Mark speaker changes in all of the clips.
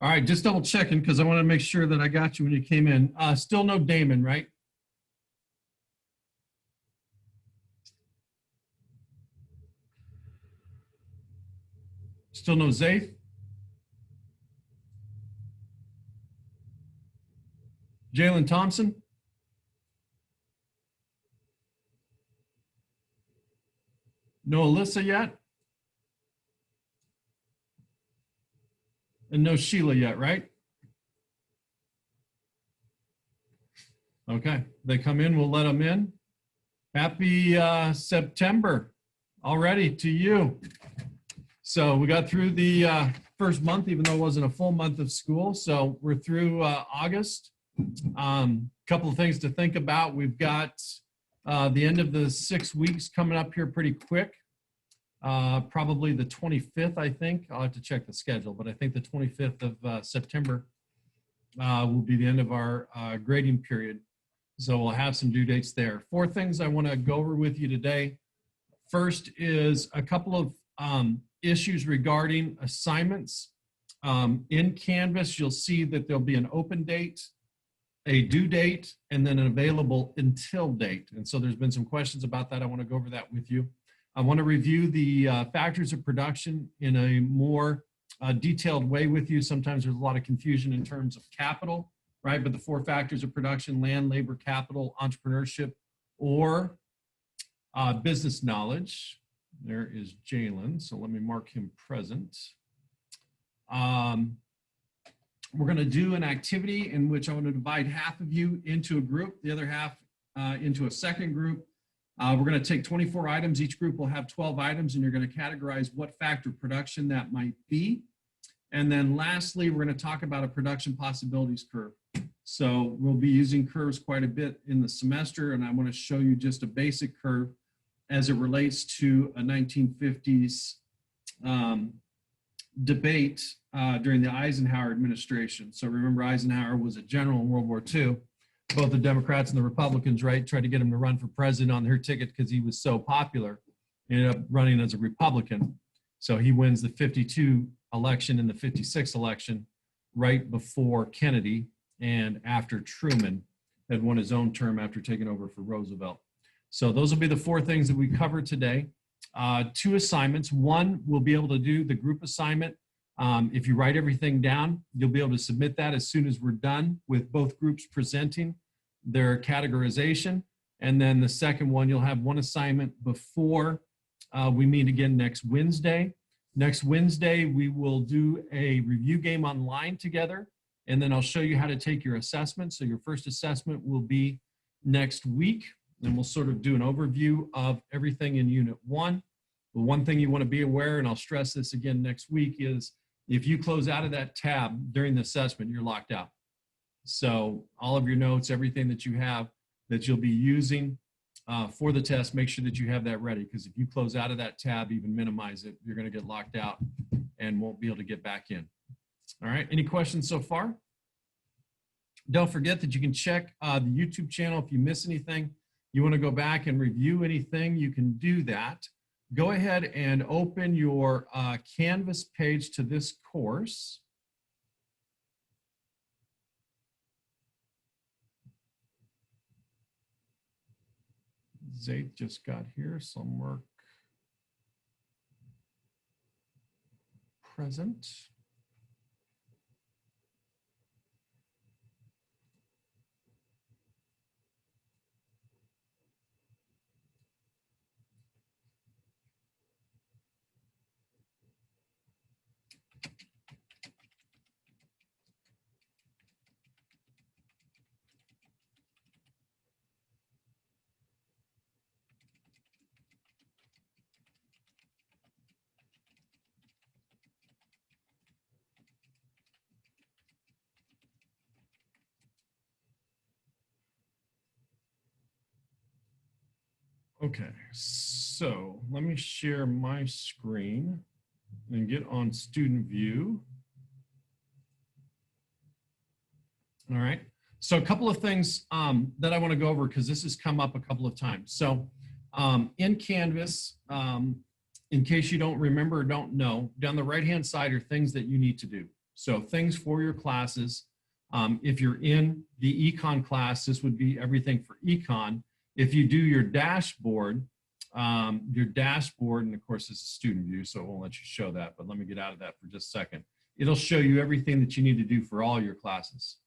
Speaker 1: All right, just double checking because I want to make sure that I got you when you came in. Still no Damon, right? Still no Zaith? Jalen Thompson? No Alyssa yet? And no Sheila yet, right? Okay, they come in, we'll let them in. Happy September already to you. So we got through the first month, even though it wasn't a full month of school. So we're through August. Couple of things to think about. We've got the end of the 6 weeks coming up here pretty quick. Probably the 25th, I think. I'll have to check the schedule, but I think the 25th of September will be the end of our grading period. So we'll have some due dates there. 4 things I want to go over with you today. First is a couple of issues regarding assignments. In Canvas, you'll see that there'll be an open date, a due date, and then an available until date. And so there's been some questions about that. I want to go over that with you. I want to review the factors of production in a more detailed way with you. Sometimes there's a lot of confusion in terms of capital, right? But the 4 factors of production: land, labor, capital, entrepreneurship, or business knowledge. There is Jalen, so let me mark him present. We're going to do an activity in which I want to divide half of you into a group, the other half into a second group. We're going to take 24 items. Each group will have 12 items, and you're going to categorize what factor of production that might be. And then lastly, we're going to talk about a production possibilities curve. So we'll be using curves quite a bit in the semester, and I want to show you just a basic curve as it relates to a 1950s debate during the Eisenhower administration. So remember, Eisenhower was a general in World War II. Both the Democrats and the Republicans, right, tried to get him to run for president on their ticket because he was so popular. He ended up running as a Republican. So he wins the 52 election and the 56 election right before Kennedy and after Truman had won his own term after taking over for Roosevelt. So those will be the 4 things that we cover today. 2 assignments. One, we'll be able to do the group assignment. If you write everything down, you'll be able to submit that as soon as we're done with both groups presenting their categorization. And then the second one, you'll have 1 assignment before we meet again next Wednesday. Next Wednesday, we will do a review game online together, and then I'll show you how to take your assessment. So your first assessment will be next week, and we'll sort of do an overview of everything in Unit 1. The one thing you want to be aware, and I'll stress this again next week, is if you close out of that tab during the assessment, you're locked out. So all of your notes, everything that you have that you'll be using for the test, make sure that you have that ready, because if you close out of that tab, even minimize it, you're going to get locked out and won't be able to get back in. All right, any questions so far? Don't forget that you can check the YouTube channel if you miss anything. You want to go back and review anything, you can do that. Go ahead and open your Canvas page to this course. Zaid just got here, some work present. Okay, so let me share my screen and get on student view. All right, so a couple of things that I want to go over because this has come up a couple of times. So in Canvas, in case you don't remember or don't know, down the right-hand side are things that you need to do. So things for your classes. If you're in the econ class, this would be everything for econ. If you do your dashboard, and of course this is student view, so it won't let you show that, but let me get out of that for just a second. It'll show you everything that you need to do for all your classes.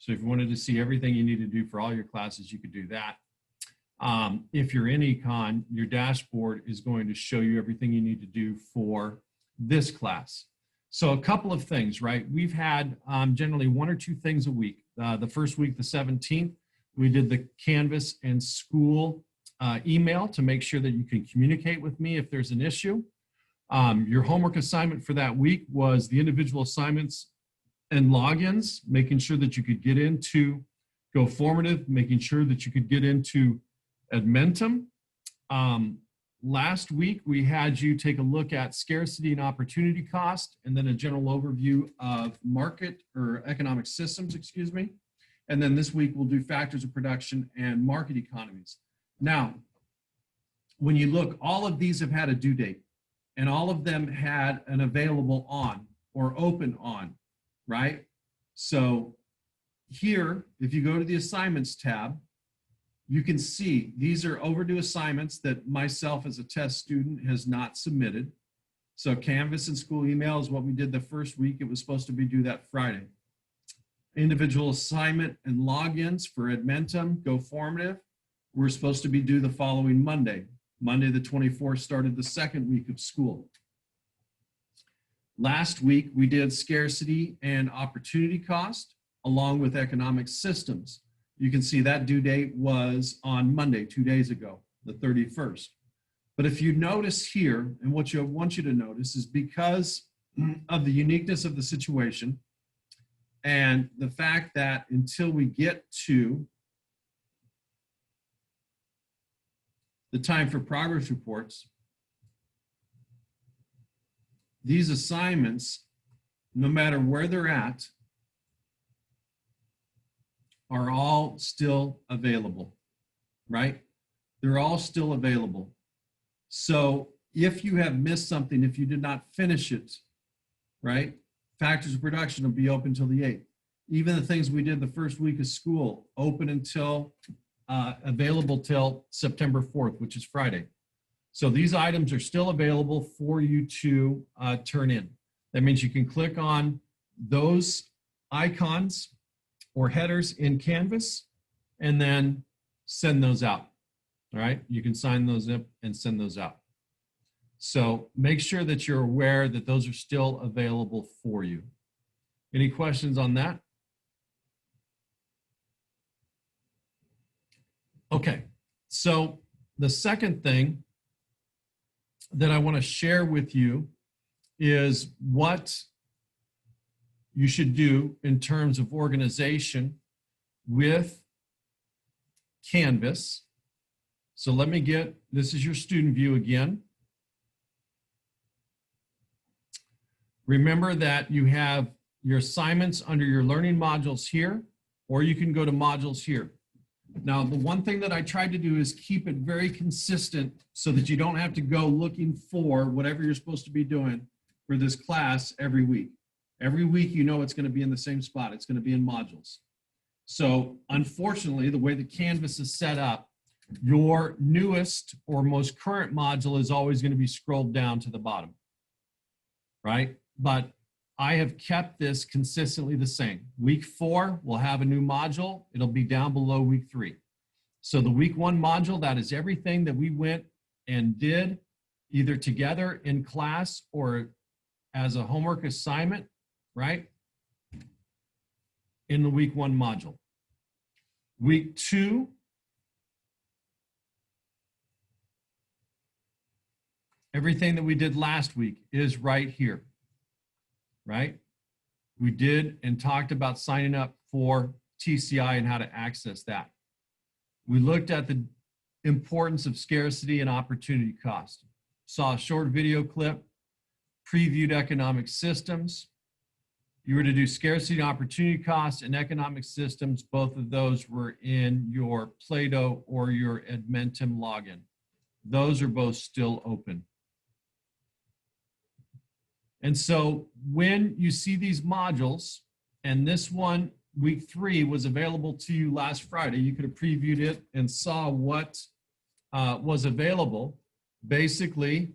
Speaker 1: So if you wanted to see everything you need to do for all your classes, you could do that. If you're in econ, your dashboard is going to show you everything you need to do for this class. So a couple of things, right? We've had generally 1 or 2 things a week. The first week, the 17th, we did the Canvas and school email to make sure that you can communicate with me if there's an issue. Your homework assignment for that week was the individual assignments and logins, making sure that you could get into GoFormative, making sure that you could get into Edmentum. Last week, we had you take a look at scarcity and opportunity cost, and then a general overview of market or economic systems, excuse me. And then this week, we'll do factors of production and market economies. Now, when you look, all of these have had a due date. and all of them had an available on or open on, right? So here, if you go to the assignments tab, you can see these are overdue assignments that myself as a test student has not submitted. So Canvas and school email is what we did the first week. It was supposed to be due that Friday. Individual assignment and logins for Edmentum, Go Formative, were supposed to be due the following Monday. Monday the 24th started the second week of school. Last week, we did scarcity and opportunity cost along with economic systems. You can see that due date was on Monday, 2 days ago, the 31st. But if you notice here, and what I want you to notice is because of the uniqueness of the situation and the fact that until we get to the time for progress reports, these assignments, no matter where they're at, are all still available, right? They're all still available. So if you have missed something, if you did not finish it, right? Factors of production will be open till the 8th. Even the things we did the first week of school, open until, available till September 4th, which is Friday. So these items are still available for you to turn in. That means you can click on those icons or headers in Canvas and then send those out. All right, you can sign those up and send those out. So make sure that you're aware that those are still available for you. Any questions on that? Okay, so the second thing that I want to share with you is what you should do in terms of organization with Canvas. So let me get, this is your student view again. Remember that you have your assignments under your learning modules here, or you can go to modules here. Now, the one thing that I tried to do is keep it very consistent so that you don't have to go looking for whatever you're supposed to be doing for this class every week. Every week, you know it's going to be in the same spot. It's going to be in modules. So unfortunately, the way the Canvas is set up, your newest or most current module is always going to be scrolled down to the bottom, right? But I have kept this consistently the same. Week 4, we'll have a new module. It'll be down below week 3. So the week 1 module, that is everything that we went and did either together in class or as a homework assignment, right? In the week 1 module. Week 2, everything that we did last week is right here, right? We did and talked about signing up for TCI and how to access that. We looked at the importance of scarcity and opportunity cost. Saw a short video clip, previewed economic systems. You were to do scarcity and opportunity costs and economic systems. Both of those were in your Plato or your Edmentum login. Those are both still open. And so when you see these modules, and this one, week 3, was available to you last Friday, you could have previewed it and saw what was available. Basically,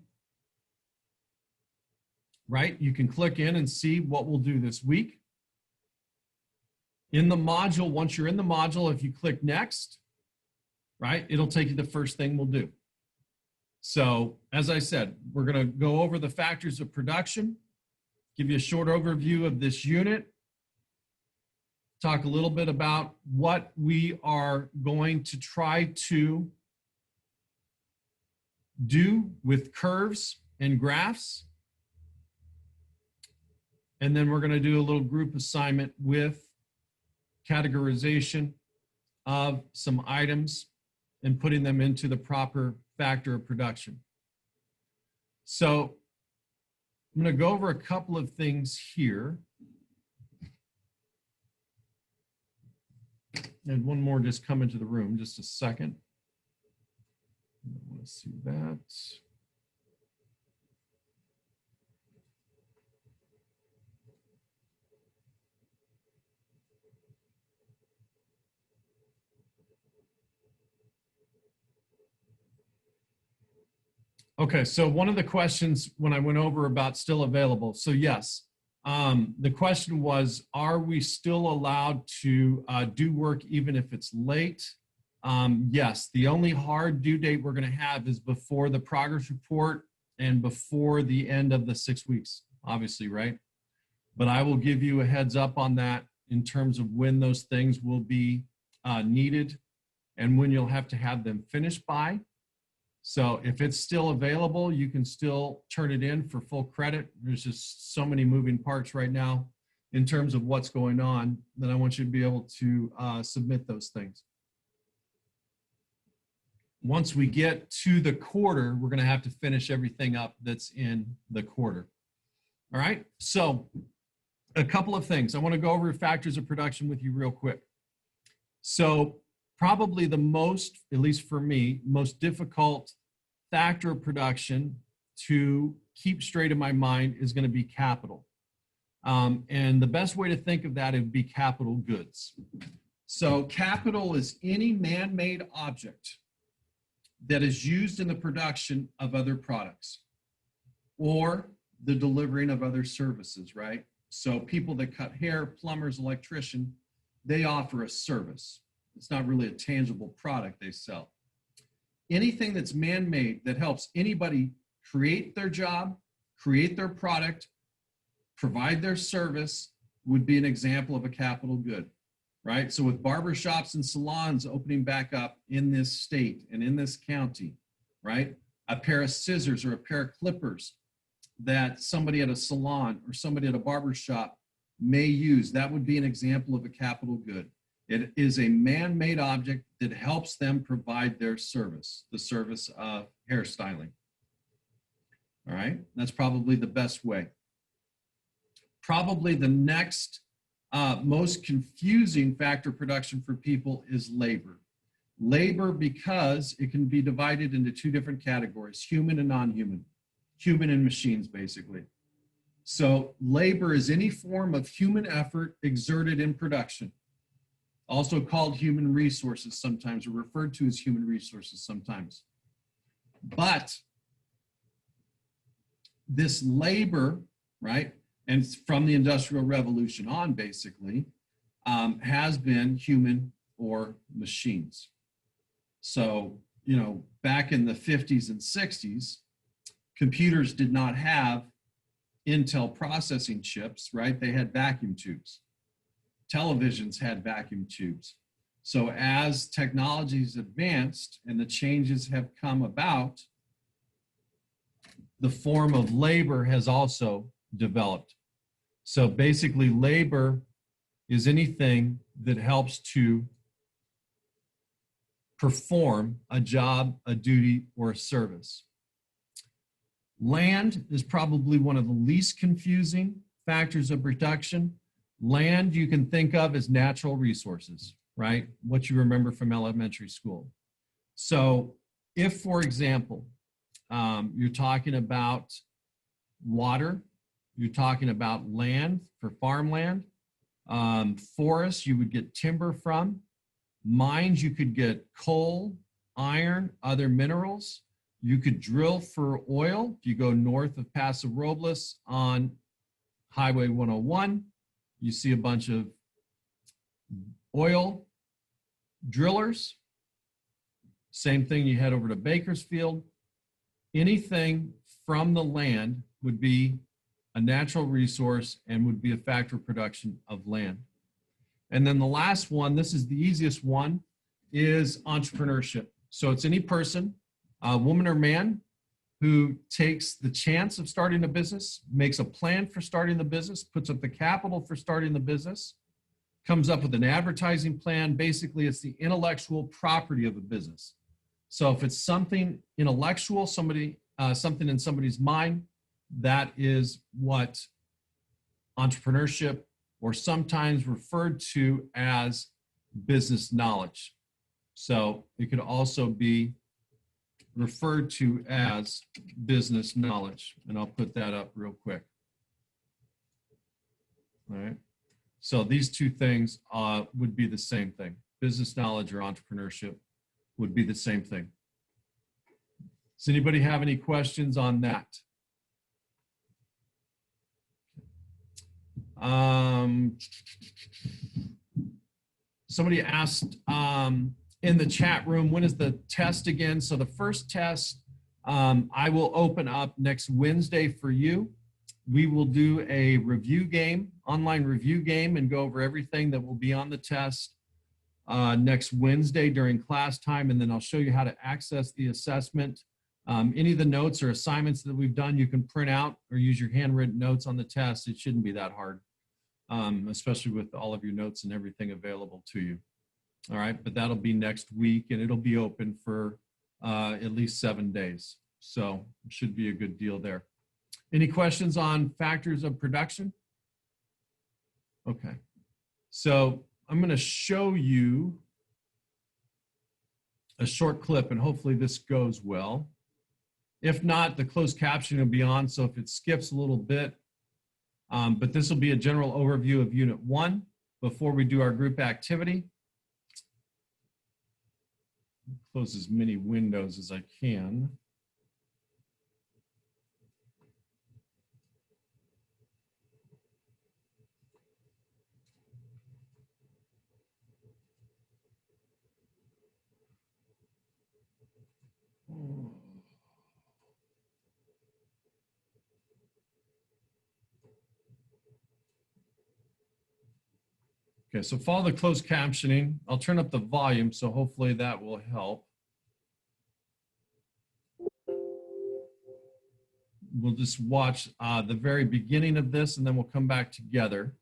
Speaker 1: right, you can click in and see what we'll do this week. In the module, once you're in the module, if you click next, right, it'll take you to the first thing we'll do. So, as I said, we're going to go over the factors of production, give you a short overview of this unit, talk a little bit about what we are going to try to do with curves and graphs. And then we're going to do a little group assignment with categorization of some items and putting them into the proper factor of production. So I'm going to go over a couple of things here. And one more just come into the room, just a second. I want to see that. Okay, so one of the questions when I went over about still available, so yes, the question was, are we still allowed to do work even if it's late? Yes, the only hard due date we're going to have is before the progress report and before the end of the 6 weeks, obviously, right? But I will give you a heads up on that in terms of when those things will be needed and when you'll have to have them finished by. So if it's still available, you can still turn it in for full credit. There's just so many moving parts right now in terms of what's going on that I want you to be able to submit those things. Once we get to the quarter, we're going to have to finish everything up that's in the quarter. All right, so a couple of things. I want to go over factors of production with you real quick. So probably the most, at least for me, most difficult factor of production to keep straight in my mind is going to be capital. And the best way to think of that would be capital goods. So capital is any man-made object that is used in the production of other products or the delivering of other services, right? So people that cut hair, plumbers, electrician, they offer a service. It's not really a tangible product they sell. Anything that's man-made that helps anybody create their job, create their product, provide their service would be an example of a capital good, right? So with barbershops and salons opening back up in this state and in this county, right? A pair of scissors or a pair of clippers that somebody at a salon or somebody at a barbershop may use, that would be an example of a capital good. It is a man-made object that helps them provide their service, the service of hairstyling. All right, that's probably the best way. Probably the next most confusing factor of production for people is labor. Labor, because it can be divided into two different categories, human and non-human, human and machines, basically. So labor is any form of human effort exerted in production, also called human resources sometimes, or referred to as human resources sometimes. But this labor, right, and from the Industrial Revolution on, basically, has been human or machines. So, you know, back in the 50s and 60s, computers did not have Intel processing chips, right? They had vacuum tubes. Televisions had vacuum tubes. So as technologies advanced and the changes have come about, the form of labor has also developed. So basically, labor is anything that helps to perform a job, a duty, or a service. Land is probably one of the least confusing factors of production. Land you can think of as natural resources, right? What you remember from elementary school. So if, for example, you're talking about water, you're talking about land for farmland, forests you would get timber from, mines you could get coal, iron, other minerals. You could drill for oil. If you go north of Paso Robles on Highway 101, you see a bunch of oil drillers. Same thing, you head over to Bakersfield. Anything from the land would be a natural resource and would be a factor of production of land. And then the last one, this is the easiest one, is entrepreneurship. So it's any person, woman or man, who takes the chance of starting a business, makes a plan for starting the business, puts up the capital for starting the business, comes up with an advertising plan. Basically, it's the intellectual property of a business. So if it's something intellectual, something in somebody's mind, that is what entrepreneurship, or sometimes referred to as business knowledge. So it could also be referred to as business knowledge. And I'll put that up real quick. All right. So these two things would be the same thing. Business knowledge or entrepreneurship would be the same thing. Does anybody have any questions on that? Somebody asked in the chat room, when is the test again? So the first test, I will open up next Wednesday for you. We will do a review game, online review game, and go over everything that will be on the test next Wednesday during class time. And then I'll show you how to access the assessment. Any of the notes or assignments that we've done, you can print out or use your handwritten notes on the test. It shouldn't be that hard, especially with all of your notes and everything available to you. All right, but that'll be next week, and it'll be open for at least 7 days. So it should be a good deal there. Any questions on factors of production? Okay, so I'm going to show you a short clip, and hopefully this goes well. If not, the closed caption will be on, so if it skips a little bit, but this will be a general overview of Unit 1 before we do our group activity. Close as many windows as I can. Okay, so follow the closed captioning. I'll turn up the volume, so hopefully that will help. We'll just watch the very beginning of this, and then we'll come back together.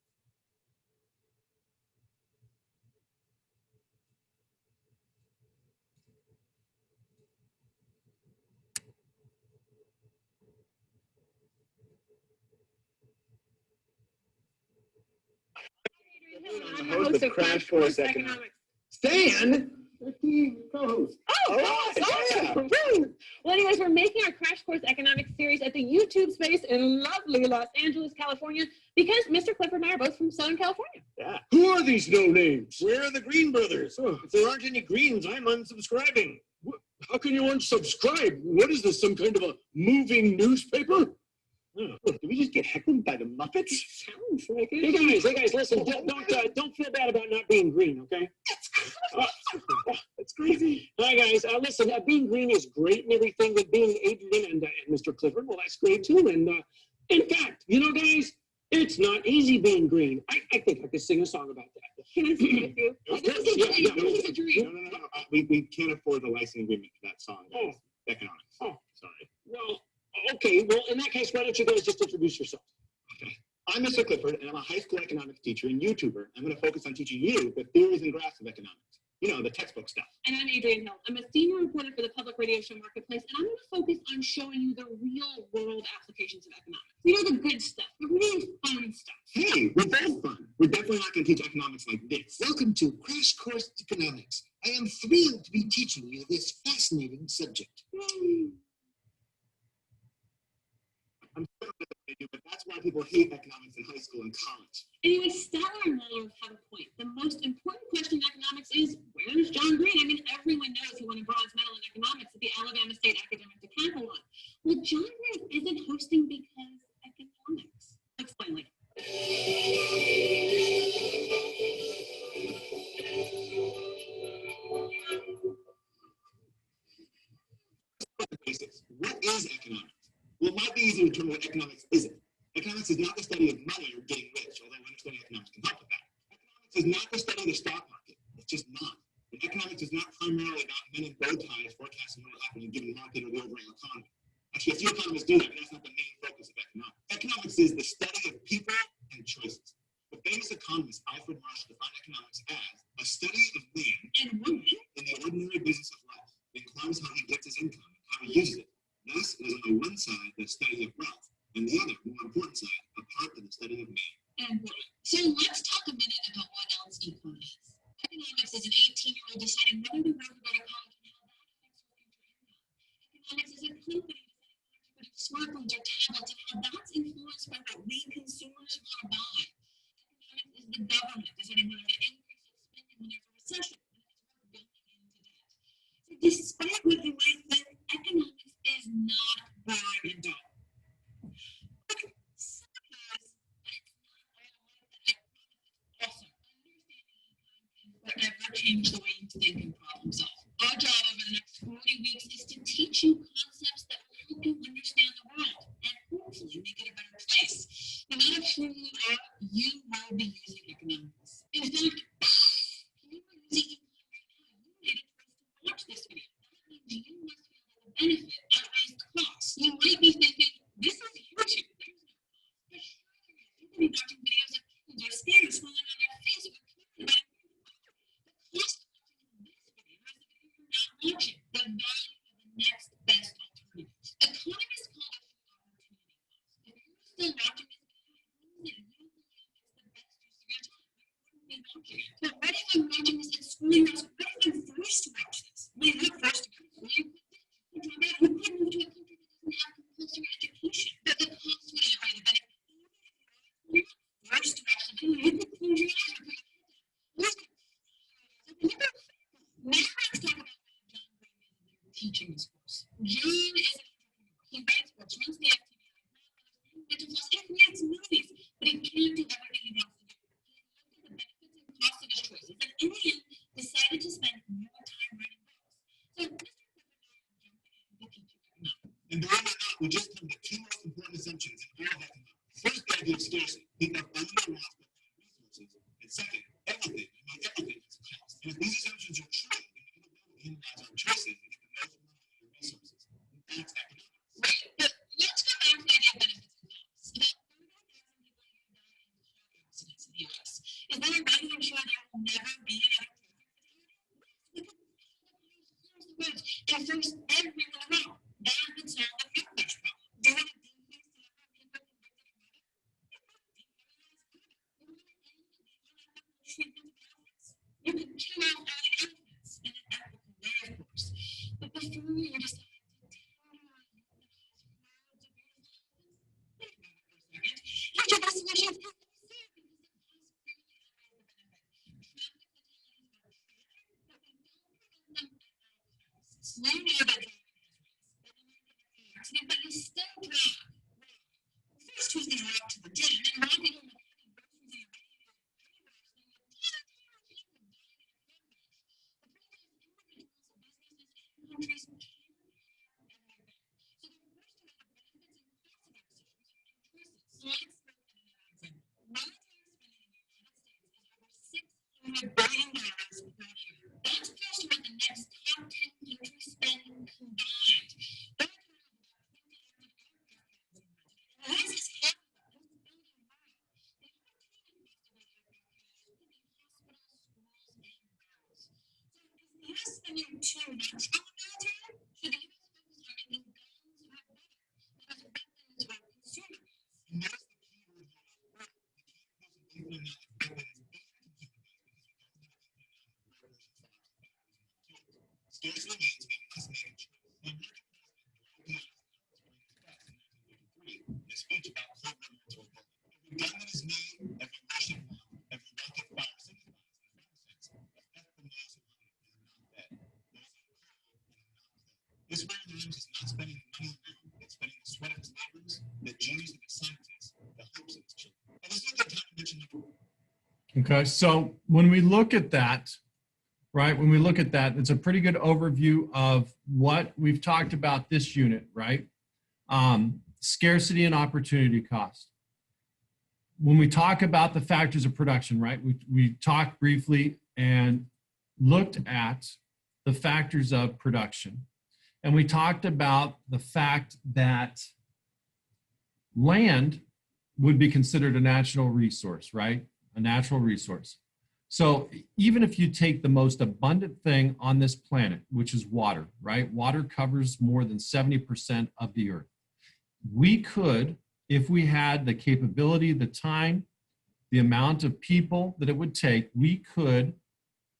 Speaker 2: I'm the host of Crash Course Economics. Stan? Co-host.
Speaker 3: Oh, awesome. Brilliant. Well, anyways, we're making our Crash Course Economics series at the YouTube space in lovely Los Angeles, California, because Mr. Clifford and I are both from Southern California.
Speaker 2: Yeah. Who are these no-names?
Speaker 4: Where are the Green brothers? If there aren't any Greens, I'm unsubscribing.
Speaker 2: How can you unsubscribe? What is this, some kind of a moving newspaper?
Speaker 4: Oh, did we just get heckled by the Muppets?
Speaker 3: Sounds like it.
Speaker 4: Hey guys, listen, don't feel bad about not being green, okay?
Speaker 2: That's crazy.
Speaker 4: Hi guys, listen, being green is great and everything, but being Adrian and Mr. Clifford, well, that's great too. And in fact, you know, guys, it's not easy being green. I think I could sing a song about that.
Speaker 3: Can I sing with you?
Speaker 4: No.
Speaker 2: We can't afford the licensing agreement for that song, guys. Economics.
Speaker 4: Oh.
Speaker 2: Sorry.
Speaker 4: Well, okay, well, in that case, why don't you guys just introduce yourselves?
Speaker 2: Okay. I'm Mr. Clifford, and I'm a high school economics teacher and YouTuber. I'm going to focus on teaching you the theories and graphs of economics. You know, the textbook stuff.
Speaker 3: And I'm Adrian Hill. I'm a senior reporter for the public radio show Marketplace, and I'm going to focus on showing you the real world applications of economics. You know, the good stuff, the really fun stuff.
Speaker 2: Hey, we're both fun. We're definitely not going to teach economics like this.
Speaker 5: Welcome to Crash Course Economics. I am thrilled to be teaching you this fascinating subject.
Speaker 2: I'm sorry what I do, but that's why people hate economics in high school and college.
Speaker 3: Anyway, Statler and Muller have a point. The most important question in economics is, where's John Green? I mean, everyone knows he won a bronze medal in economics at the Alabama State Academic Decathlon. Well, John Green isn't hosting because economics. I'll explain later.
Speaker 2: The basics. What is economics? Well, it might be easy to determine what economics isn't. Economics is not the study of money or getting rich, although understanding economics can help with that. Economics is not the study of the stock market. It's just not. And economics is not primarily about men in bow ties forecasting what will happen in a given market or the overall economy. Actually, a few economists do that, but that's not the main focus of economics. Economics is the study of people and choices. The famous economist Alfred Marshall defined economics as a study of man
Speaker 3: And women.
Speaker 2: in the ordinary business of life. It includes how he gets his income and how he uses it. Thus, it is on the one side the study of wealth, and the other, more important side, a part of the study of man.
Speaker 3: And women. So let's talk a minute about what else econ is. Economics is an 18-year-old deciding whether to go to college and how that affects your future income. Economics is a company deciding whether to put smartphones or tablets and how that's influenced by what we consumers want to buy. Economics is the government deciding whether to increase its spending when there's a recession. auction the value of the next best alternative. Economists call it opportunity cost. If you're still watching this video, it means that you believe it's the best use of your time. You wouldn't be watching it. But what if I'm watching this at school? What if I'm forced to watch this? Well, you're not forced to go to school. You could drop out. You could move to a country that doesn't have compulsory education. But the cost would outweigh the benefit. You're not forced to actually do it. You could close your eyes or put your head down. Now let's talk about John Green teaching this course. John is an entrepreneur. He writes books, runs the activity, and creates movies, but he can't do everything he wants to do. He looked at the benefits and costs of his choices, and in the end, decided to spend more time writing books. So, Mr. Clifford, the teaching technology.
Speaker 2: And believe it or not, we just come to two most important assumptions in all of economics. First, the idea of scarcity. People have only lost resources. And second, everything has a cost. And if these assumptions are true, then we don't analyze our choices and get the most money out of resources. That's economics.
Speaker 3: Right, but let's go back to the idea of benefits and costs. About 30,000 people die in the U.S. Is there a way to ensure there will never be another traffic fatality? And first, everyone around. That would solve the backlash problem. Do you want to decrease the number of people convicted of murder? You can kill off all the evidence in an ethical way, of course. But before you decide to terrorize the lives of millions of beautiful elephants, wait a minute for a second. Each of these solutions is absurd because it costs clearly outweighs the benefit. Traffic fatalities are tragic, but we don't prevent them at all costs. You know that driving has risks. That you might get in an accident, but you still drive. First, who's going to walk to the gym and walking home with heavy groceries in your bag? Countries can have everything. So the first are the benefits and costs of our decisions and choices. So let's look at another example. Military spending in the United States is over $600 billion per year. That's close to what the next top 10 countries spend combined. They're talking about 20 active aircraft carriers in the United States. And this is half of the post-building world. The opportunity cost of those aircraft carriers could be hospitals, schools, and roads. So is the U.S. spending too much on the military? Should the U.S. focus on making guns work better? Because weapons are consumer goods.
Speaker 2: And notice the key word here is work. We can't use an infinite amount of weapons and consumer goods because we don't have an infinite amount of revolution fires. Scarcity means we must make a choice. The American president Dwight D. Eisenhower in a speech about Cold War military building. Every gun that is made, every Russian bomb, every rocket fire signifies, in a sense, a death from those who are not dead. Those who are cold and are not dead. This man is not spending the money alone, it's spending the sweat of his laborers, the genius of his scientists, the hopes of his children. And this is a good time to mention number one.
Speaker 1: Okay, so when we look at that, right, when we look at that, it's a pretty good overview of what we've talked about this unit, right? Scarcity and opportunity cost. When we talk about the factors of production, right, we talked briefly and looked at the factors of production. And we talked about the fact that land would be considered a natural resource, right? A natural resource. So even if you take the most abundant thing on this planet, which is water, right? Water covers more than 70% of the earth. We could, if we had the capability, the time, the amount of people that it would take, we could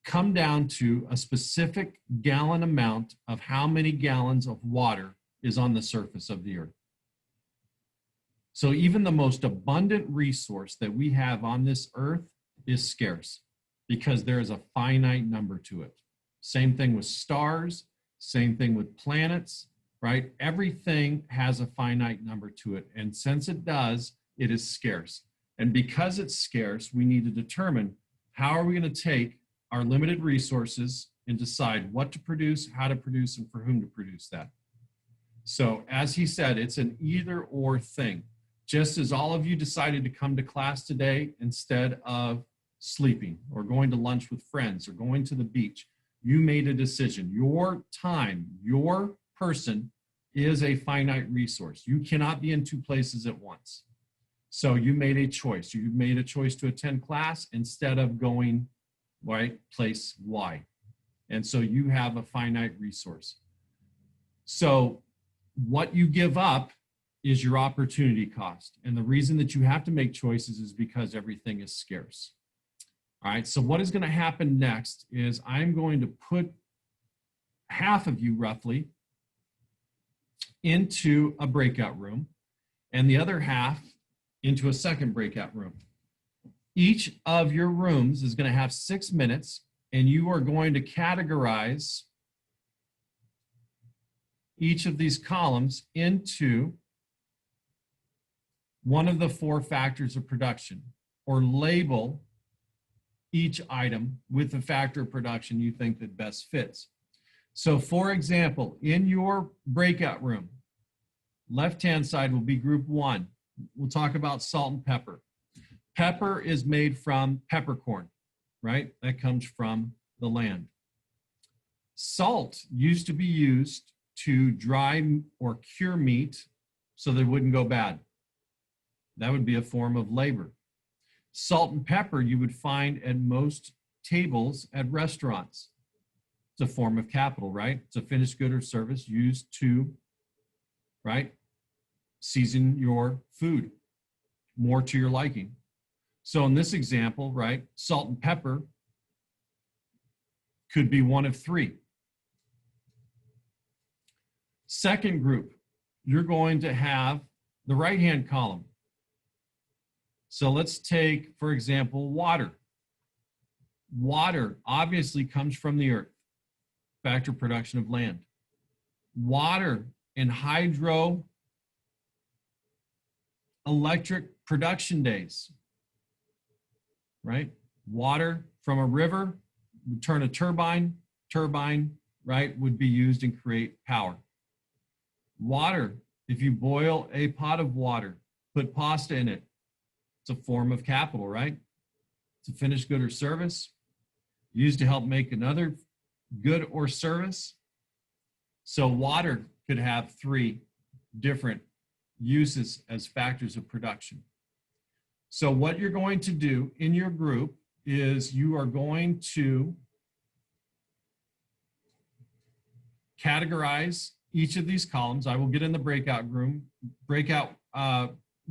Speaker 1: come down to a specific gallon amount of how many gallons of water is on the surface of the earth. So even the most abundant resource that we have on this earth is scarce because there is a finite number to it. Same thing with stars, same thing with planets, right? Everything has a finite number to it. And since it does, it is scarce. And because it's scarce, we need to determine how are we going to take our limited resources and decide what to produce, how to produce, and for whom to produce that. So as he said, it's an either or thing. Just as all of you decided to come to class today instead of sleeping or going to lunch with friends or going to the beach, you made a decision. Your time, your person is a finite resource. You cannot be in two places at once. So you made a choice. You made a choice to attend class instead of going, right, place Y. And so you have a finite resource. So what you give up is your opportunity cost. And the reason that you have to make choices is because everything is scarce. All right, so what is going to happen next is I'm going to put half of you roughly into a breakout room and the other half into a second breakout room. Each of your rooms is going to have 6 minutes, and you are going to categorize each of these columns into one of the 4 factors of production, or label each item with the factor of production you think that best fits. So for example, in your breakout room, left-hand side will be group 1. We'll talk about salt and pepper. Pepper is made from peppercorn, right? That comes from the land. Salt used to be used to dry or cure meat so that it wouldn't go bad. That would be a form of labor. Salt and pepper you would find at most tables at restaurants. It's a form of capital, right? It's a finished good or service used to, right, season your food more to your liking. So in this example, right, salt and pepper could be one of 3. Second group, you're going to have the right-hand column. So let's take, for example, water. Water obviously comes from the earth, factor production of land. Water in hydroelectric production days, right? Water from a river would turn a turbine, right, would be used and create power. Water, if you boil a pot of water, put pasta in it, it's a form of capital, right? It's a finished good or service used to help make another good or service. So water could have 3 different uses as factors of production. So what you're going to do in your group is you are going to categorize each of these columns. I will get in the breakout room.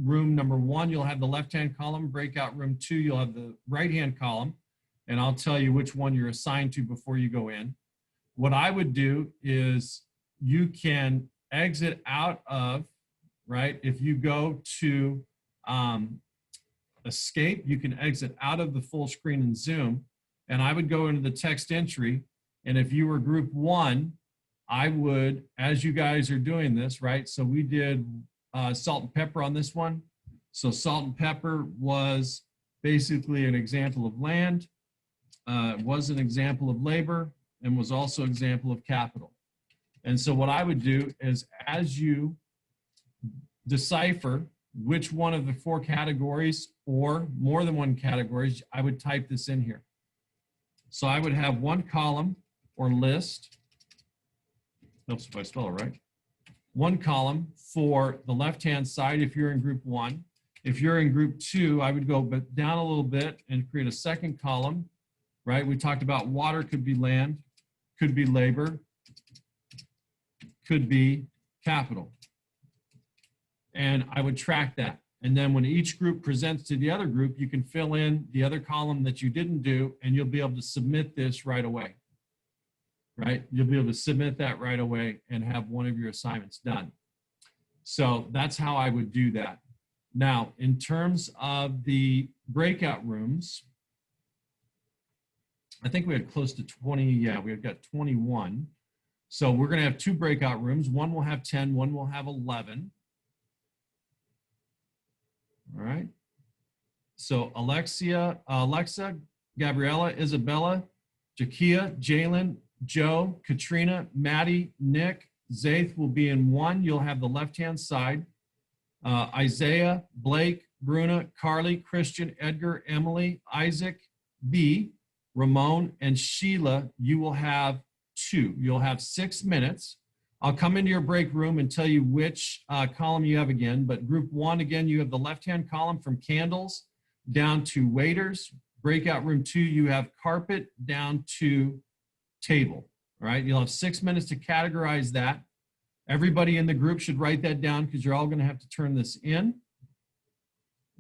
Speaker 1: Room number 1, you'll have the left-hand column. Breakout room 2, you'll have the right-hand column. And I'll tell you which one you're assigned to before you go in. What I would do is you can exit out of, right? If you go to escape, you can exit out of the full screen in Zoom. And I would go into the text entry. And if you were group 1, I would, as you guys are doing this, right? So we did salt and pepper on this one. So salt and pepper was basically an example of land, was an example of labor, and was also an example of capital. And so what I would do is as you decipher which one of the 4 categories or more than one categories, I would type this in here. So I would have one column or list, helps if I spell it right, one column for the left-hand side if you're in group 1. If you're in group 2, I would go down a little bit and create a second column, right? We talked about water could be land, could be labor, could be capital. And I would track that. And then when each group presents to the other group, you can fill in the other column that you didn't do, and you'll be able to submit this right away. Right? You'll be able to submit that right away and have one of your assignments done. So that's how I would do that. Now, in terms of the breakout rooms, I think we had close to 20. Yeah, we've got 21. So we're going to have 2 breakout rooms. One will have 10, one will have 11. All right. So Alexa, Gabriella, Isabella, Jakia, Jalen, Joe, Katrina, Maddie, Nick, Zaith will be in 1. You'll have the left-hand side. Isaiah, Blake, Bruna, Carly, Christian, Edgar, Emily, Isaac, B, Ramon, and Sheila, you will have 2. You'll have 6 minutes. I'll come into your break room and tell you which column you have again, but group 1, again, you have the left-hand column from candles down to waiters. Breakout room 2, you have carpet down to table. All right, you'll have 6 minutes to categorize that. Everybody in the group should write that down because you're all going to have to turn this in.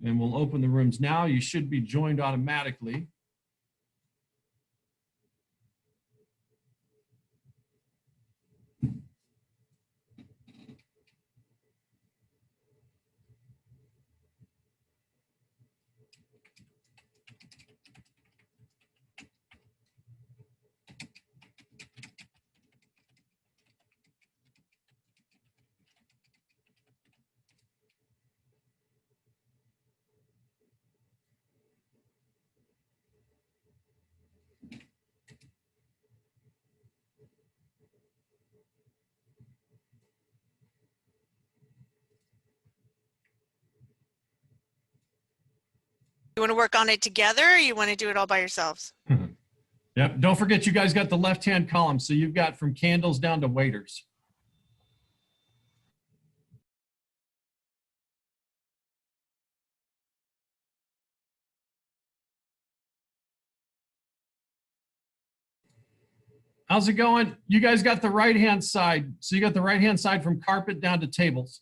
Speaker 1: And we'll open the rooms now. You should be joined automatically.
Speaker 6: You want to work on it together or you want to do it all by yourselves?
Speaker 1: Yep. Don't forget, you guys got the left-hand column. So you've got from candles down to waiters. How's it going? You guys got the right-hand side. So you got the right-hand side from carpet down to tables.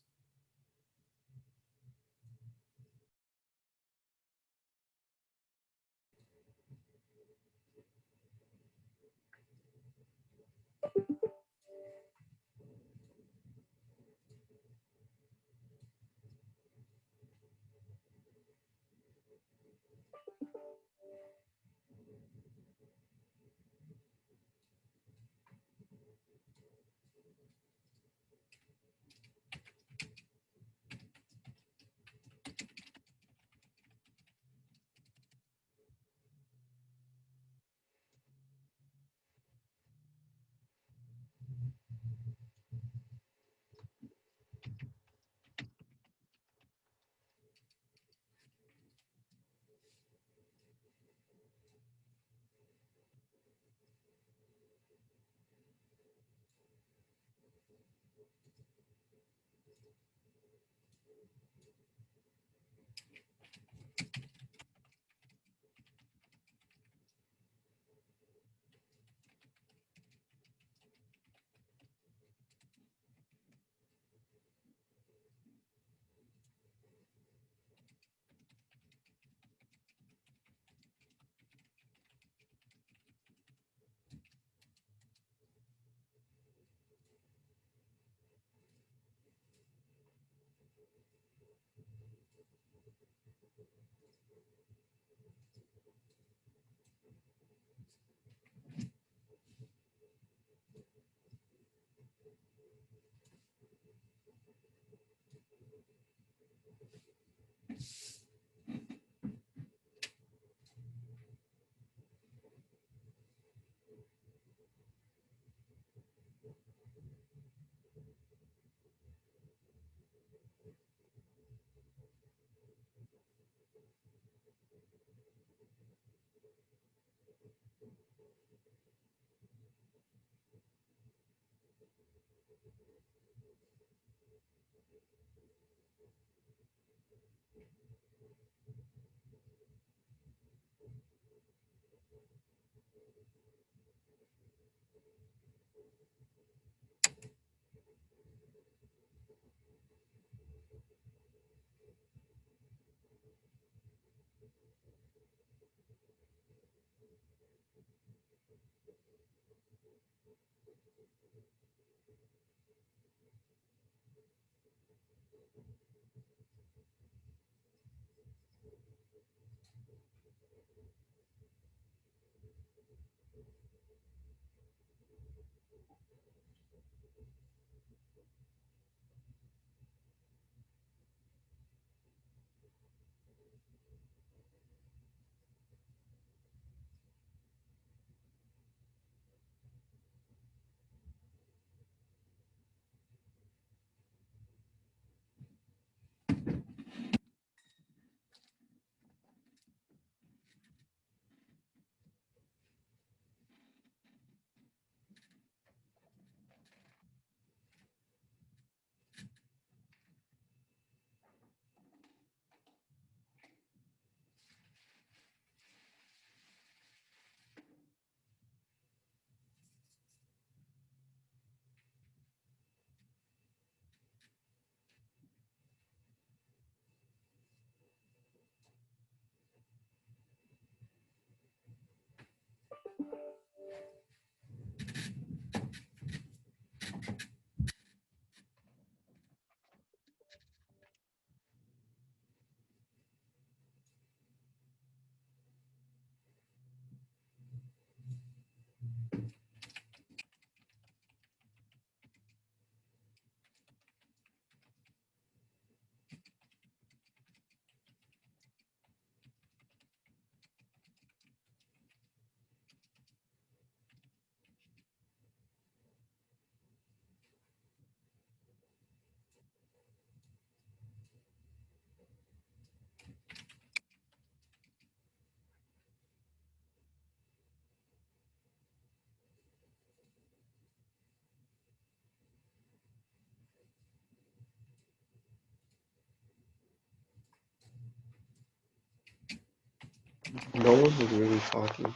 Speaker 7: No one was really talking.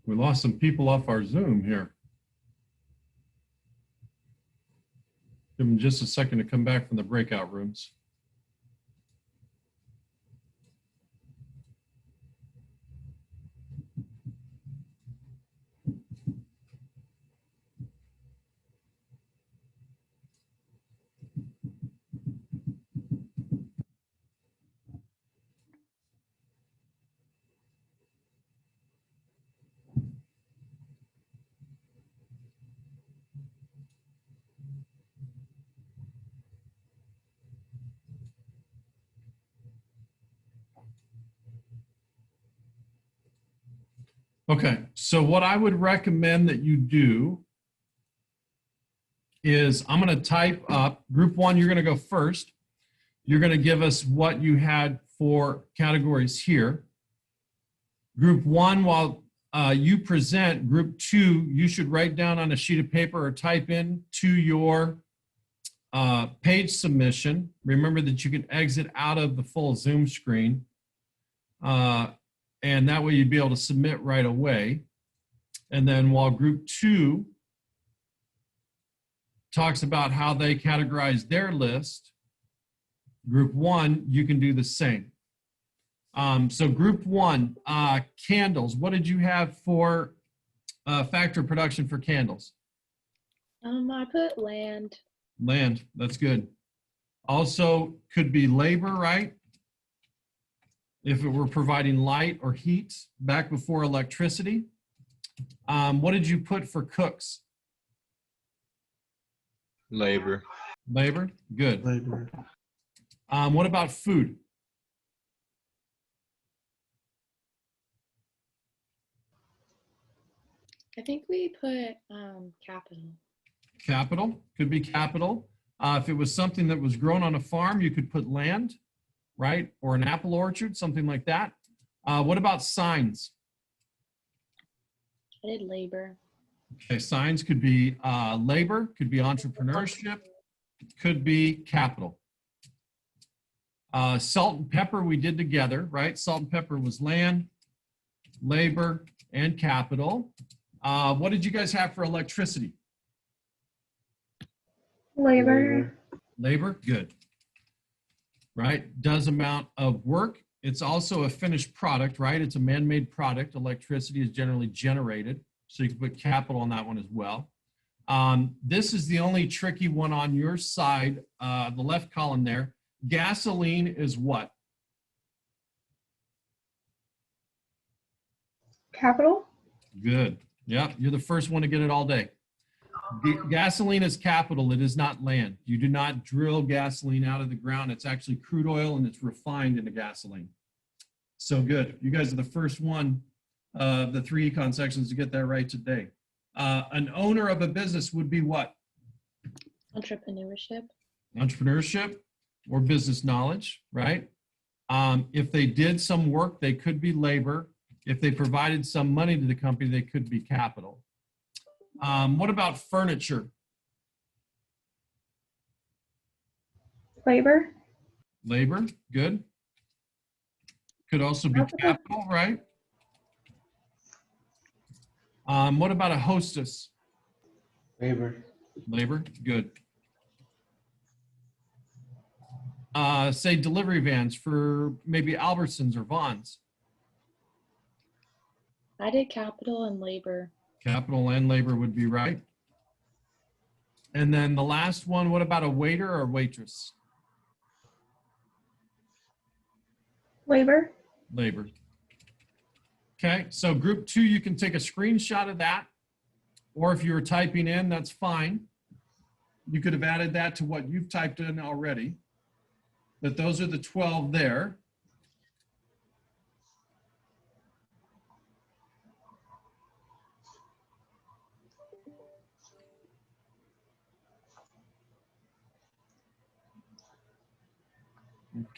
Speaker 1: We lost some people off our Zoom here. Give them just a second to come back from the breakout rooms. Okay, so what I would recommend that you do is I'm going to type up group one. You're going to go first. You're going to give us what you had for categories here. Group one, while you present, group two, you should write down on a sheet of paper or type in to your page submission. Remember that you can exit out of the full Zoom screen. And that way you'd be able to submit right away. And then while group two talks about how they categorize their list, group one, you can do the same. So group one, candles. What did you have for factor production for candles?
Speaker 8: I put land.
Speaker 1: Land, that's good. Also could be labor, right? If it were providing light or heat back before electricity. What did you put for cooks?
Speaker 7: Labor.
Speaker 1: Labor, good.
Speaker 7: Labor.
Speaker 1: What about food?
Speaker 8: I think we put capital.
Speaker 1: Capital, could be capital. If it was something that was grown on a farm, you could put land, right? Or an apple orchard, something like that. What about signs?
Speaker 8: I did labor.
Speaker 1: Okay, signs could be labor, could be entrepreneurship, could be capital. Salt and pepper we did together, right? Salt and pepper was land, labor, and capital. What did you guys have for electricity?
Speaker 8: Labor.
Speaker 1: Labor, good. Right, does amount of work. It's also a finished product, right? It's a man-made product. Electricity is generally generated. So you can put capital on that one as well. This is the only tricky one on your side, the left column there. Gasoline is what?
Speaker 8: Capital.
Speaker 1: Good. Yep, you're the first one to get it all day. Gasoline is capital. It is not land. You do not drill gasoline out of the ground. It's actually crude oil and it's refined into gasoline. So good. You guys are the first one of the 3 econ sections to get that right today. An owner of a business would be what?
Speaker 8: Entrepreneurship.
Speaker 1: Entrepreneurship or business knowledge, right? If they did some work, they could be labor. If they provided some money to the company, they could be capital. What about furniture?
Speaker 8: Labor.
Speaker 1: Labor, good. Could also be capital, right? What about a hostess?
Speaker 7: Labor.
Speaker 1: Labor, good. Say delivery vans for maybe Albertsons or Vons.
Speaker 8: I did capital and labor.
Speaker 1: Capital and labor would be right. And then the last one, what about a waiter or waitress?
Speaker 8: Labor.
Speaker 1: Labor. Okay, so group 2, you can take a screenshot of that, or if you were typing in, that's fine. you could have added that to what you've typed in already. But those are the 12 there.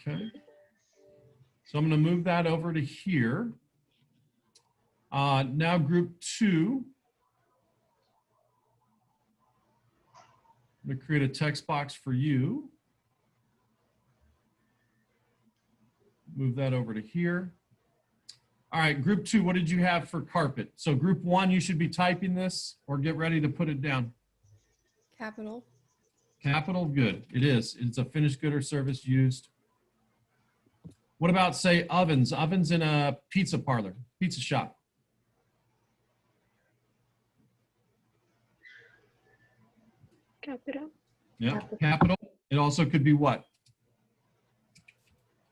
Speaker 1: Okay. So I'm going to move that over to here. Now group 2. I'm going to create a text box for you. Move that over to here. All right, group 2, what did you have for carpet? So group 1, you should be typing this or get ready to put it down.
Speaker 8: Capital.
Speaker 1: Capital, good. It is. It's a finished good or service used. What about, say, ovens? Ovens in a pizza parlor, pizza shop.
Speaker 8: Capital.
Speaker 1: Yeah, capital. It also could be what?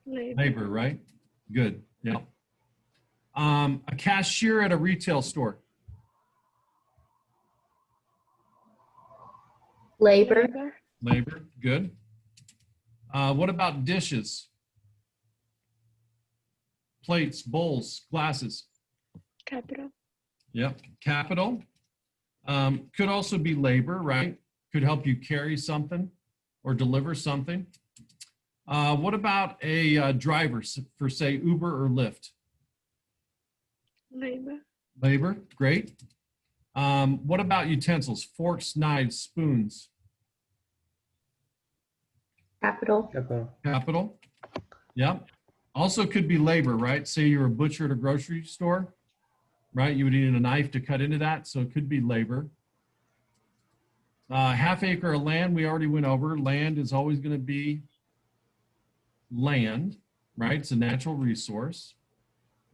Speaker 8: Labor.
Speaker 1: Labor, right? Good. Yeah. A cashier at a retail store.
Speaker 8: Labor.
Speaker 1: Labor, good. What about dishes? Plates, bowls, glasses.
Speaker 8: Capital.
Speaker 1: Yep, capital. Could also be labor, right? Could help you carry something or deliver something. What about a driver for, say, Uber or Lyft?
Speaker 8: Labor.
Speaker 1: Labor, great. What about utensils? Forks, knives, spoons.
Speaker 8: Capital.
Speaker 7: Capital.
Speaker 1: Capital. Yep. Also could be labor, right? Say you're a butcher at a grocery store, right? You would need a knife to cut into that, so it could be labor. Half acre of land, we already went over. Land is always going to be land, right? It's a natural resource.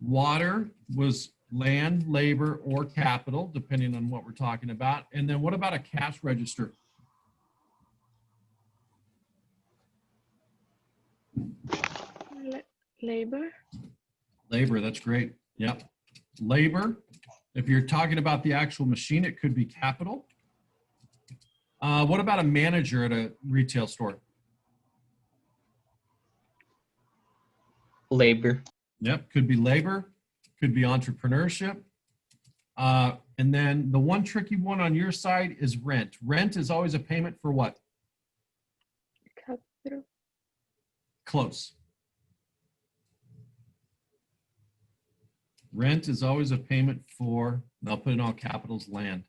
Speaker 1: Water was land, labor, or capital, depending on what we're talking about. And then what about a cash register?
Speaker 8: Labor.
Speaker 1: Labor, that's great. Yep. Labor, if you're talking about the actual machine, it could be capital. What about a manager at a retail store?
Speaker 7: Labor.
Speaker 1: Yep, could be labor, could be entrepreneurship. And then the one tricky one on your side is rent. Rent is always a payment for what?
Speaker 8: Capital.
Speaker 1: Close. Rent is always a payment for, and I'll put in all capitals, land.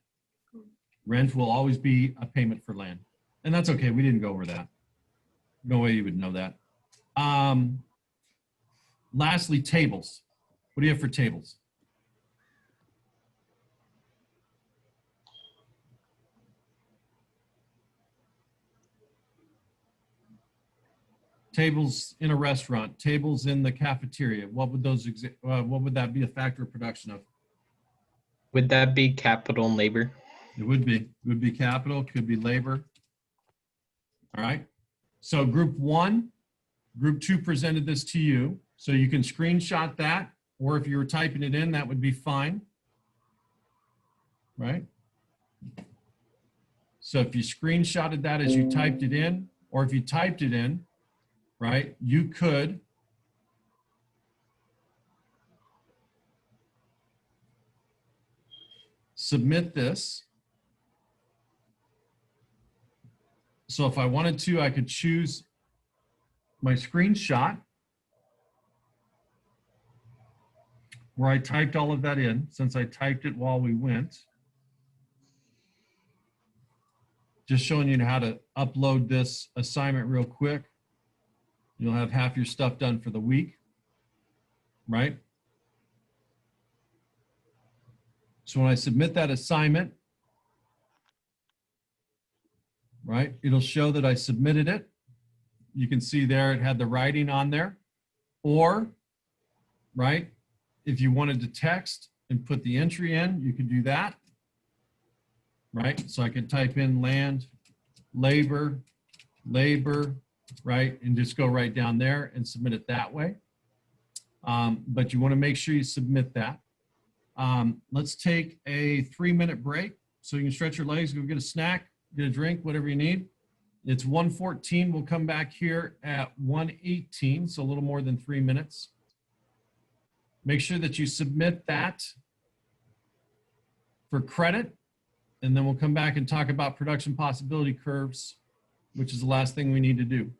Speaker 1: Rent will always be a payment for land. And that's okay, we didn't go over that. No way you would know that. Lastly, tables. What do you have for tables? Tables in a restaurant, tables in the cafeteria. What would those what would that be a factor of production of?
Speaker 7: Would that be capital and labor?
Speaker 1: It would be. It would be capital, could be labor. All right. So group 1, group 2 presented this to you. So you can screenshot that, or if you were typing it in, that would be fine. Right? So if you screenshotted that as you typed it in, or if you typed it in, right, you could submit this. So if I wanted to, I could choose my screenshot where I typed all of that in, since I typed it while we went. Just showing you how to upload this assignment real quick. You'll have half your stuff done for the week, right? So when I submit that assignment, right, it'll show that I submitted it. You can see there it had the writing on there. Or, right, if you wanted to text and put the entry in, you could do that, right? So I could type in land, labor, labor, right? And just go right down there and submit it that way. But you want to make sure you submit that. Let's take a 3-minute break so you can stretch your legs, go get a snack, get a drink, whatever you need. It's 1:14. We'll come back here at 1:18, so a little more than 3 minutes. Make sure that you submit that for credit, and then we'll come back and talk about production possibility curves, which is the last thing we need to do.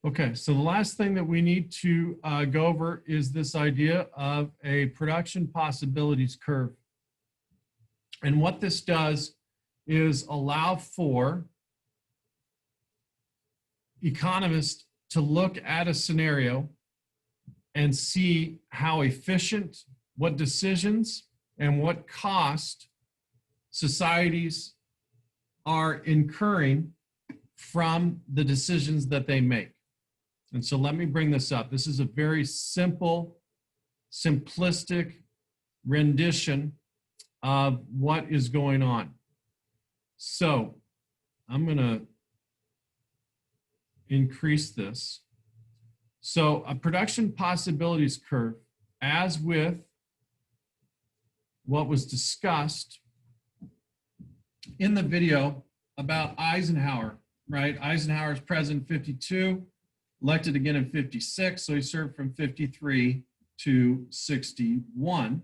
Speaker 1: Okay, so the last thing that we need to go over is this idea of a production possibilities curve. And what this does is allow for economists to look at a scenario and see how efficient, what decisions, and what cost societies are incurring from the decisions that they make. And so let me bring this up. This is a very simple, simplistic rendition of what is going on. So I'm going to increase this. So a production possibilities curve, as with what was discussed in the video about Eisenhower, right? Eisenhower's president 52, elected again in 56, so he served from 53 to 61.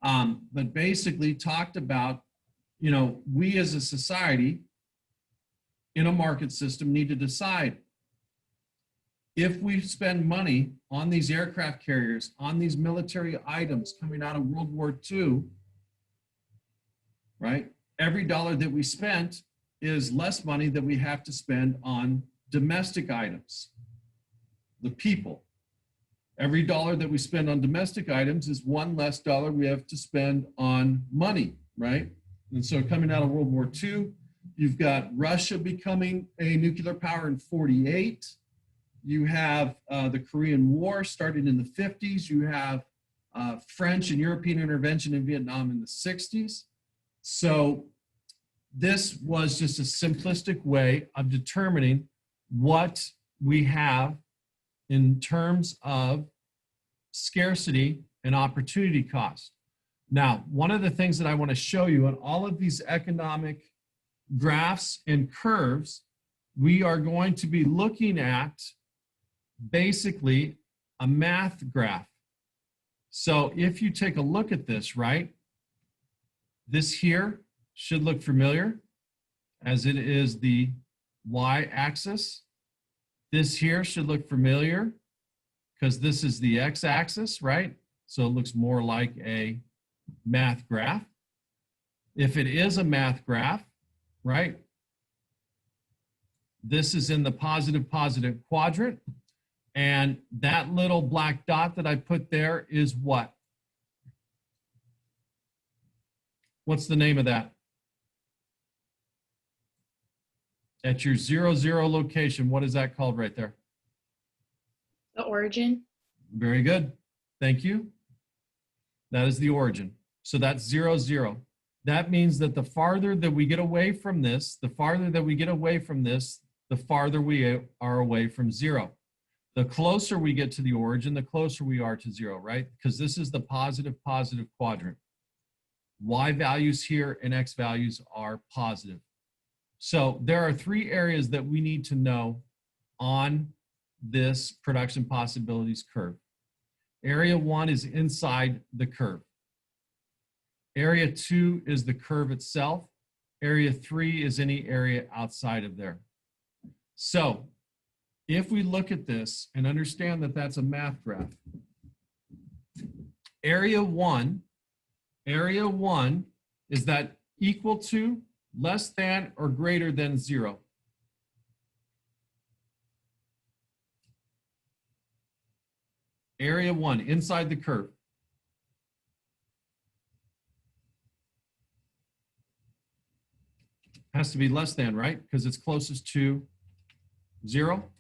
Speaker 1: But basically talked about, you know, we as a society in a market system need to decide if we spend money on these aircraft carriers, on these military items coming out of World War II, right? Every dollar that we spent is less money that we have to spend on domestic items, the people. Every dollar that we spend on domestic items is one less dollar we have to spend on money, right? And so coming out of World War II, you've got Russia becoming a nuclear power in 48. You have the Korean War starting in the 50s. You have French and European intervention in Vietnam in the 60s. So this was just a simplistic way of determining what we have in terms of scarcity and opportunity cost. Now, one of the things that I want to show you on all of these economic graphs and curves, we are going to be looking at basically a math graph. So if you take a look at this, right, this here should look familiar as it is the y-axis. This here should look familiar because this is the x-axis, right? So it looks more like a math graph. If it is a math graph, right, this is in the positive quadrant. And that little black dot that I put there is what? What's the name of that? At your 0, 0 location, what is that called right there?
Speaker 8: The origin.
Speaker 1: Very good. Thank you. That is the origin. So that's 0, 0. That means that the farther that we get away from this, the farther that we get away from this, the farther we are away from 0. The closer we get to the origin, the closer we are to 0, right? Because this is the positive quadrant. Y values here and X values are positive. So there are 3 areas that we need to know on this production possibilities curve. Area 1 is inside the curve. Area 2 is the curve itself. Area 3 is any area outside of there. So if we look at this and understand that that's a math graph, area 1 is that equal to, less than, or greater than 0. Area 1, inside the curve. Has to be less than, right? Because it's closest to 0.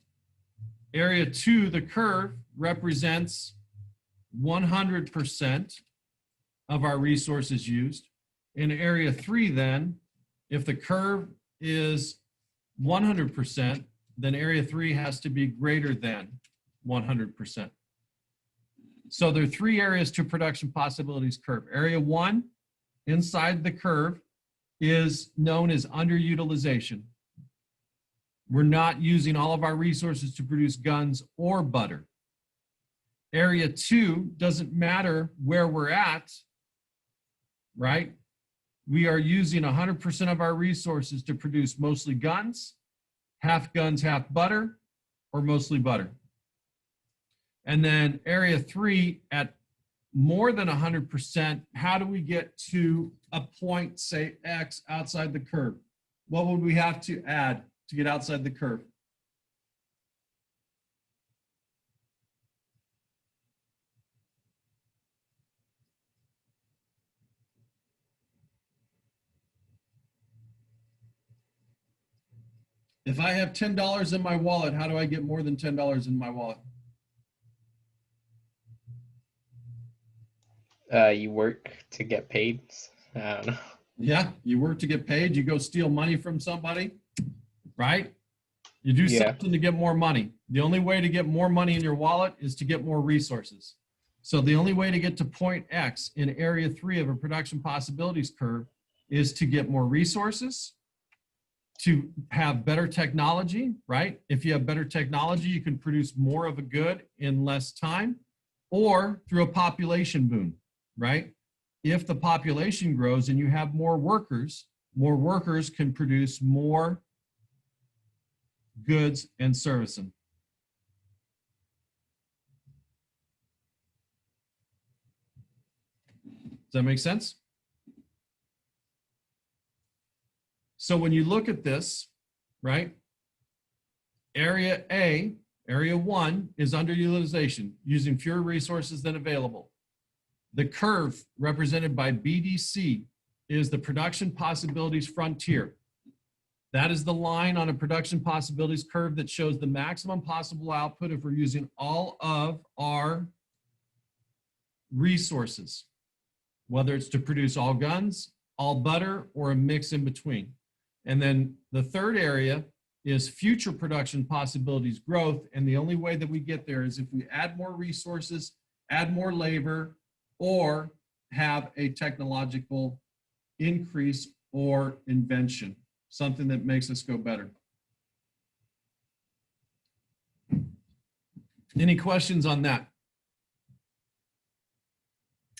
Speaker 1: Area 2, the curve, represents 100% of our resources used. In area 3, then, if the curve is 100%, then area 3 has to be greater than 100%. So there are 3 areas to production possibilities curve. Area 1, inside the curve, is known as underutilization. We're not using all of our resources to produce guns or butter. Area 2 doesn't matter where we're at, right? We are using 100% of our resources to produce mostly guns, half butter, or mostly butter. And then area 3 at more than 100%, how do we get to a point, say X, outside the curve? What would we have to add to get outside the curve? If I have $10 in my wallet, how do I get more than $10 in my wallet?
Speaker 7: You work to get paid. I don't know.
Speaker 1: Yeah, you work to get paid. You go steal money from somebody, right? You do
Speaker 7: Yeah.
Speaker 1: something to get more money. The only way to get more money in your wallet is to get more resources. So the only way to get to point X in area 3 of a production possibilities curve is to get more resources, to have better technology, right? If you have better technology, you can produce more of a good in less time, or through a population boom, right? If the population grows and you have more workers can produce more goods and services. Does that make sense? So when you look at this, right, area A, area 1 is underutilization, using fewer resources than available. The curve represented by BDC is the production possibilities frontier. That is the line on a production possibilities curve that shows the maximum possible output if we're using all of our resources, whether it's to produce all guns, all butter, or a mix in between. And then the third area is future production possibilities growth. And the only way that we get there is if we add more resources, add more labor, or have a technological increase or invention, something that makes us go better. Any questions on that?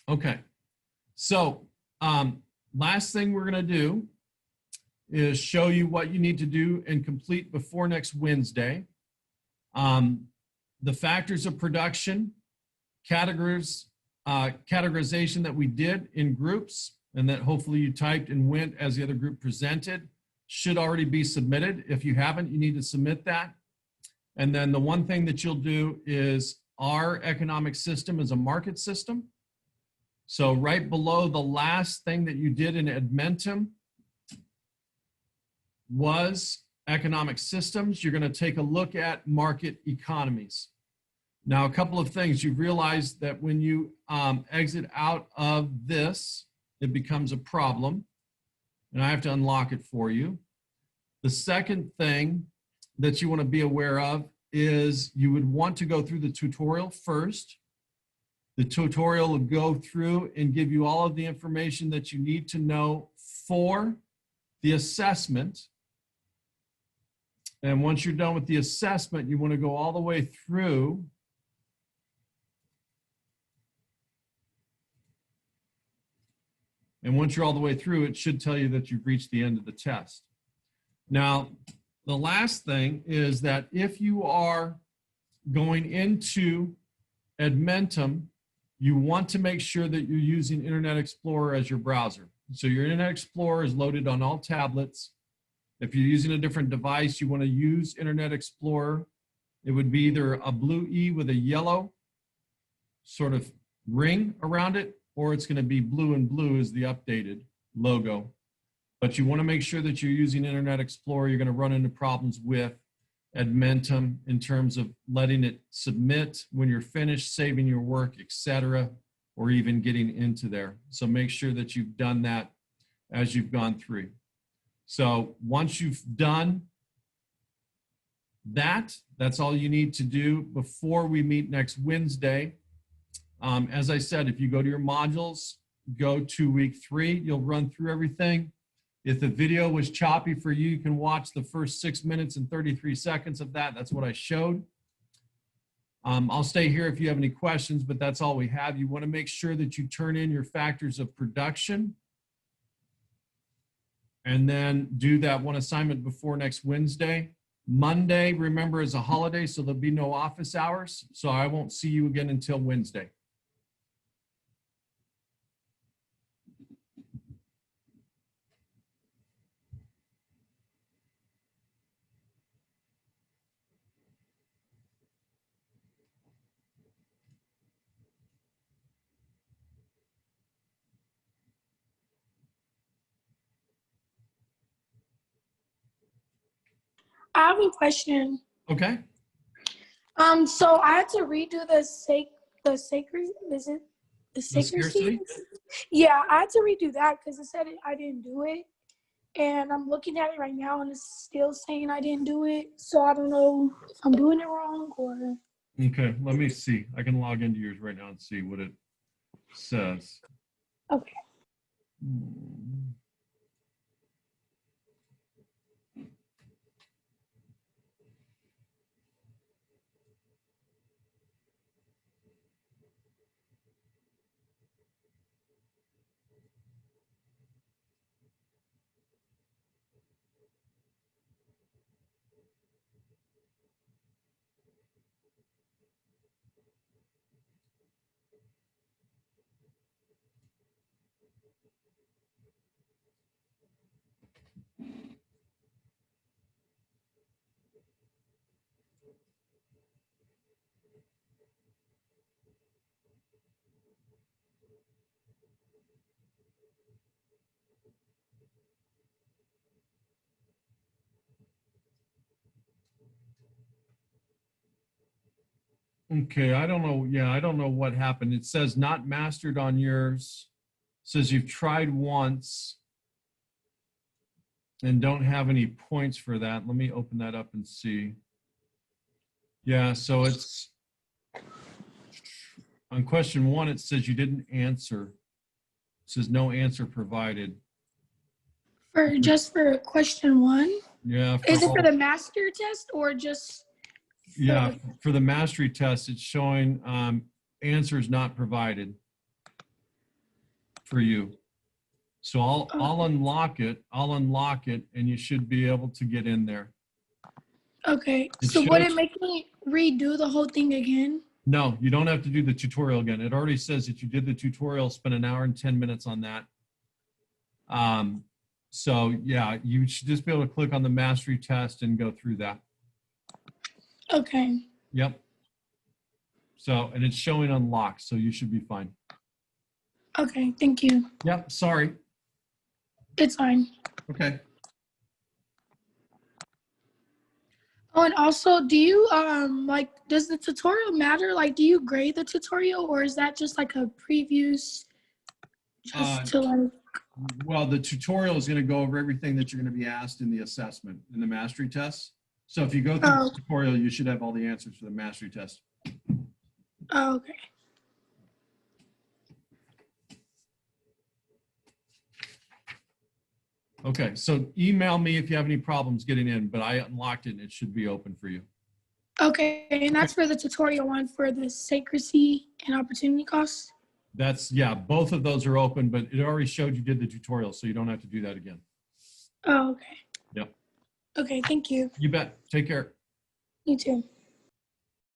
Speaker 1: Okay, so last thing we're gonna do is show you what you need to do and complete before next Wednesday. The factors of production, categorization that we did in groups and that hopefully you typed and went as the other group presented should already be submitted. If you haven't, you need to submit that. And then the one thing that you'll do is our economic system is a market system. So right below the last thing that you did in Edmentum was economic systems. You're going to take a look at market economies. Now, a couple of things. You've realized that when you exit out of this, it becomes a problem, and I have to unlock it for you. The second thing that you want to be aware of is you would want to go through the tutorial first. The tutorial will go through and give you all of the information that you need to know for the assessment. And once you're done with the assessment, you want to go all the way through and once you're all the way through, it should tell you that you've reached the end of the test. Now, the last thing is that if you are going into Edmentum, you want to make sure that you're using Internet Explorer as your browser. So your Internet Explorer is loaded on all tablets. If you're using a different device, you want to use Internet Explorer. It would be either a blue E with a yellow sort of ring around it, or it's going to be blue and blue is the updated logo. But you want to make sure that you're using Internet Explorer. You're going to run into problems with Edmentum in terms of letting it submit when you're finished, saving your work, etc., or even getting into there. So make sure that you've done that as you've gone through. So once you've done that, that's all you need to do before we meet next Wednesday. As I said, if you go to your modules, go to week 3, you'll run through everything. If the video was choppy for you, you can watch the first 6 minutes and 33 seconds of that. That's what I showed. I'll stay here if you have any questions, but that's all we have. You want to make sure that you turn in your factors of production and then do that one assignment before next Wednesday. Monday, remember, is a holiday, so there'll be no office hours. So I won't see you again until Wednesday.
Speaker 9: I have a question.
Speaker 1: Okay.
Speaker 9: So I had to redo the sacred, is it the
Speaker 1: The
Speaker 9: sacredcy?
Speaker 1: scarcity?
Speaker 9: Yeah, I had to redo that because it said I didn't do it. And I'm looking at it right now and it's still saying I didn't do it. So I don't know if I'm doing it wrong or.
Speaker 1: Okay, let me see. I can log into yours right now and see what it says.
Speaker 9: Okay.
Speaker 1: Hmm. Okay, I don't know. Yeah, I don't know what happened. It says not mastered on yours. Says you've tried once and don't have any points for that. Let me open that up and see. Yeah, so it's on question 1, it says you didn't answer. It says no answer provided.
Speaker 9: Just for question 1?
Speaker 1: Yeah,
Speaker 9: Is it
Speaker 1: all-
Speaker 9: for the master test or just?
Speaker 1: yeah, for the mastery test, it's showing answers not provided for you. So I'll unlock it. I'll unlock it, and you should be able to get in there.
Speaker 9: Okay.
Speaker 1: It
Speaker 9: So would it
Speaker 1: shows-
Speaker 9: make me redo the whole thing again?
Speaker 1: No, you don't have to do the tutorial again. It already says that you did the tutorial, spent an hour and 10 minutes on that. So yeah, you should just be able to click on the mastery test and go through that.
Speaker 9: Okay.
Speaker 1: Yep. So, and it's showing unlocked, so you should be fine.
Speaker 9: Okay. Thank you.
Speaker 1: Yep, sorry.
Speaker 9: It's fine.
Speaker 1: Okay.
Speaker 9: Oh, and also, do you like? Does the tutorial matter? Like, do you grade the tutorial, or is that just like a previews? Just to like.
Speaker 1: Well, the tutorial is going to go over everything that you're going to be asked in the assessment, in the mastery test. So if you go through
Speaker 9: Oh.
Speaker 1: the tutorial, you should have all the answers for the mastery test.
Speaker 9: Oh, okay.
Speaker 1: Okay, so email me if you have any problems getting in, but I unlocked it and it should be open for you.
Speaker 9: Okay, and that's for the tutorial one for the sacredcy and opportunity costs.
Speaker 1: That's, yeah, both of those are open, but it already showed you did the tutorial, so you don't have to do that again.
Speaker 9: Oh, okay.
Speaker 1: Yep.
Speaker 9: Okay, thank you.
Speaker 1: You bet. Take care.
Speaker 9: You too.